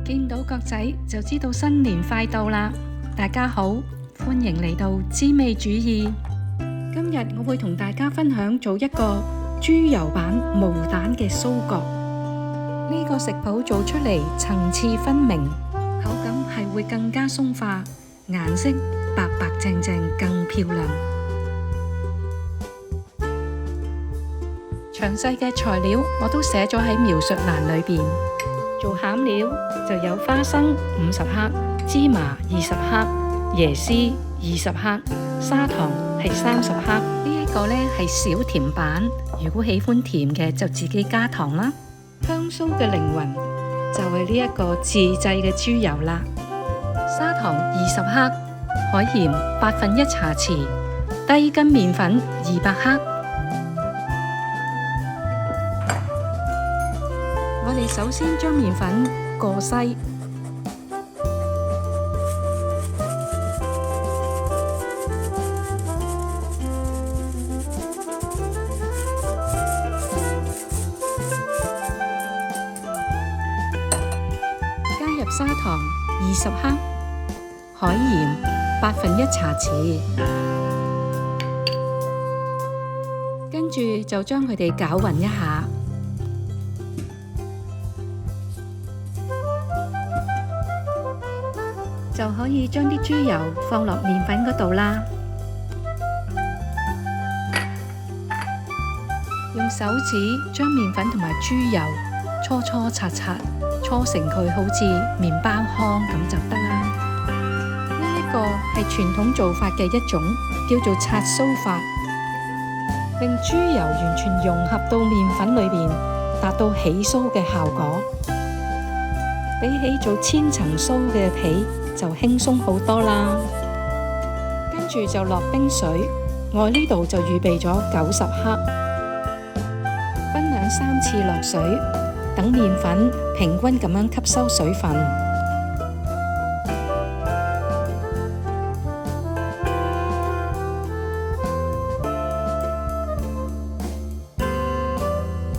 見到角仔就知道新年快到啦！大家好，歡迎嚟到滋味主義。今日我會同大家分享做一個豬油版毛蛋嘅酥角。呢個食譜做出嚟層次分明，口感係會更加鬆化，顏色白白淨淨更漂亮。詳細嘅材料我都寫咗喺描述欄裏邊。做餡料就有花生50克、芝麻20克、椰絲20克、砂糖係30克。呢一個呢係小甜版，如果喜歡甜嘅就自己加糖啦。香酥嘅靈魂就係呢一個自製嘅豬油啦。砂糖20克，海鹽1/8茶匙，低筋麵粉200克。我哋首先將麵粉過篩，加入砂糖20克，海鹽1/8茶匙，跟住就將佢哋攪勻一下。就可以將啲豬油放落麵粉嗰度啦。用手指將麵粉同埋豬油搓搓擦擦，搓成佢好似麵包糠咁就得啦。呢一個係傳統做法嘅一種，叫做擦酥法，令豬油完全融合到麵粉裏邊，達到起酥嘅效果。比起做千層酥嘅皮就輕鬆好多啦。跟住就落冰水，我呢度就預備咗90克，分2、3次落水，等麵粉平均咁樣吸收水分。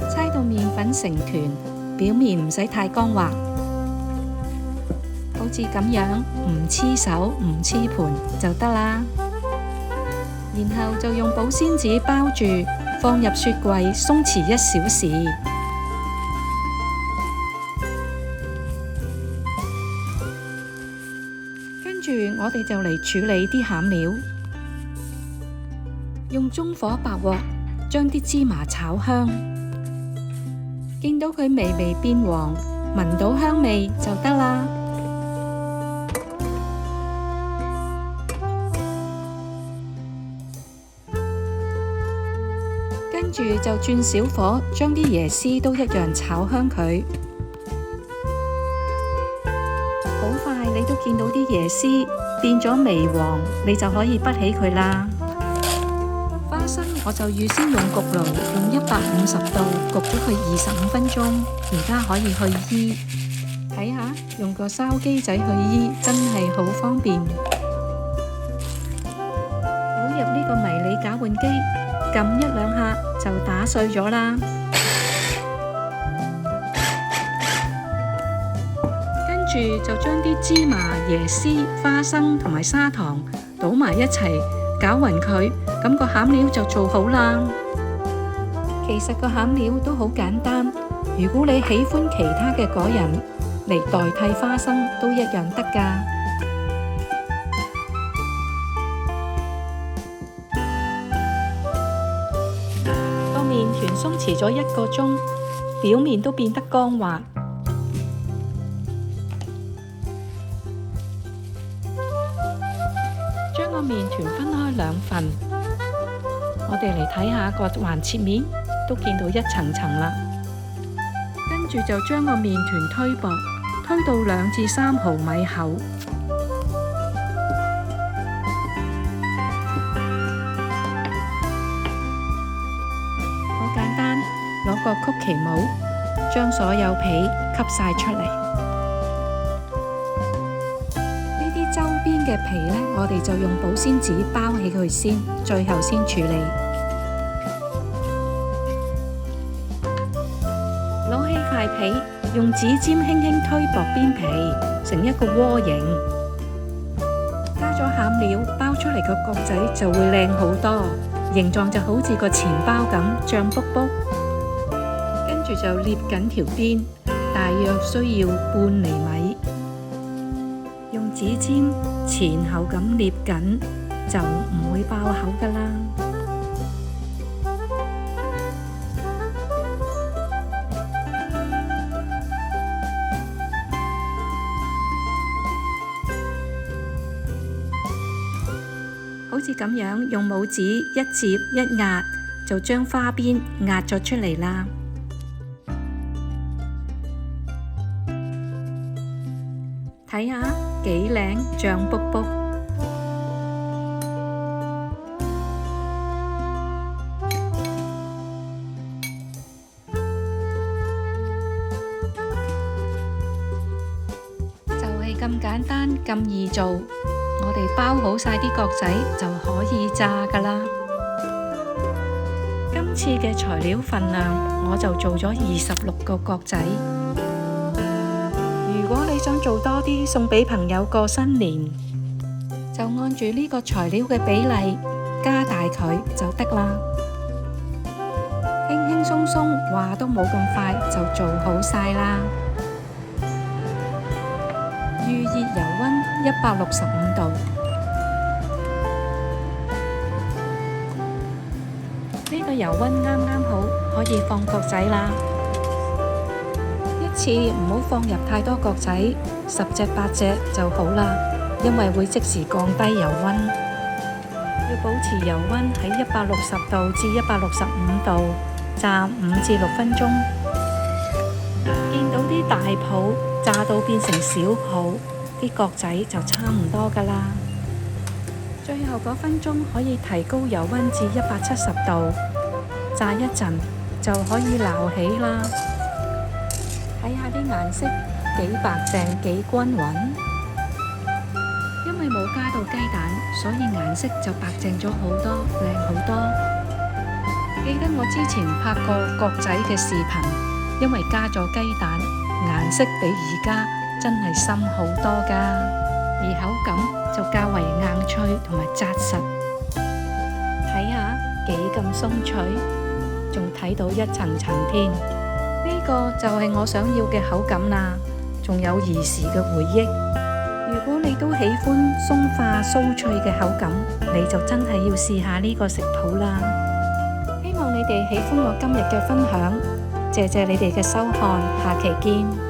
猜到麵粉成團，表面唔使太光滑。好似咁樣唔黐手唔黐盤就得啦，然後就用保鮮紙包住，放入雪櫃鬆弛1小時。跟住我哋就嚟處理啲餡料，用中火白鑊將啲芝麻炒香，見到佢微微變黃，聞到香味就得啦。跟住就轉小火，將啲椰絲都一樣炒香佢。好快你都見到啲椰絲變咗微黃，你就可以潷起佢啦。花生我就預先用焗爐用150度焗咗佢25分鐘，而家可以去衣。睇下用個筲箕仔去衣真係好方便。倒入呢個迷你攪拌機，撳1、2下就打碎咗啦。跟住就將啲芝麻、椰絲、花生同埋砂糖倒埋一齊，攪勻佢，咁個餡料就做好啦。其實個餡料都好簡單，如果你喜歡其他嘅果仁嚟代替花生都一樣得㗎。麵團鬆弛咗1個鐘，表面都變得光滑。將個麵團分開2份，我哋嚟睇下個橫切面，都見到一層層啦。跟住就將個麵團推薄，推到2至3毫米厚。簡單，攞個曲奇帽，將所有皮吸晒出嚟。呢啲周邊嘅皮呢，我哋就用保鮮紙包起佢先，最後先處理。攞起塊皮，用指尖輕輕推薄邊皮，成一個窩形。加咗餡料，包出嚟個角仔就會靚好多，形狀就好似個錢包咁脹卜卜。跟住就捏緊條邊，大約需要半厘米，用指尖前後咁捏緊，就唔會爆口㗎啦。好似咁樣，用拇指一接一壓，就將花邊壓咗出嚟啦。睇下幾靚，脹卜卜。就係咁簡單，咁易做。我哋包好晒啲角仔就可以炸㗎啦。今次嘅材料份量，我就做咗26個角仔。如果你想做多啲送俾朋友過新年，就按住呢個材料嘅比例加大佢就得啦。輕輕鬆鬆，話都冇咁快就做好晒啦。預熱油溫165度，呢個油溫啱啱好，可以放角仔啦。一次唔好放入太多角仔，10隻8隻就好啦，因為會即時降低油溫。要保持油溫喺160度至165度，炸5至6分鐘。見到啲大泡炸到變成小泡，啲角仔就差唔多㗎啦。最後嗰分鐘可以提高油溫至170度，炸一陣就可以撈起啦。睇下啲顏色幾白淨幾均勻，因為冇加到雞蛋，所以顏色就白淨咗好多，靚好多。記得我之前拍過角仔嘅視頻，因為加咗雞蛋，顏色比而家真係深好多㗎，而口感就較為硬脆同埋紮實。睇下幾咁鬆脆，仲睇到一層層添。呢個就係我想要嘅口感啦，仲有兒時嘅回憶。如果你都喜歡鬆化酥脆嘅口感，你就真係要試下呢個食譜啦。希望你哋喜歡我今日嘅分享，謝謝你哋嘅收看，下期見。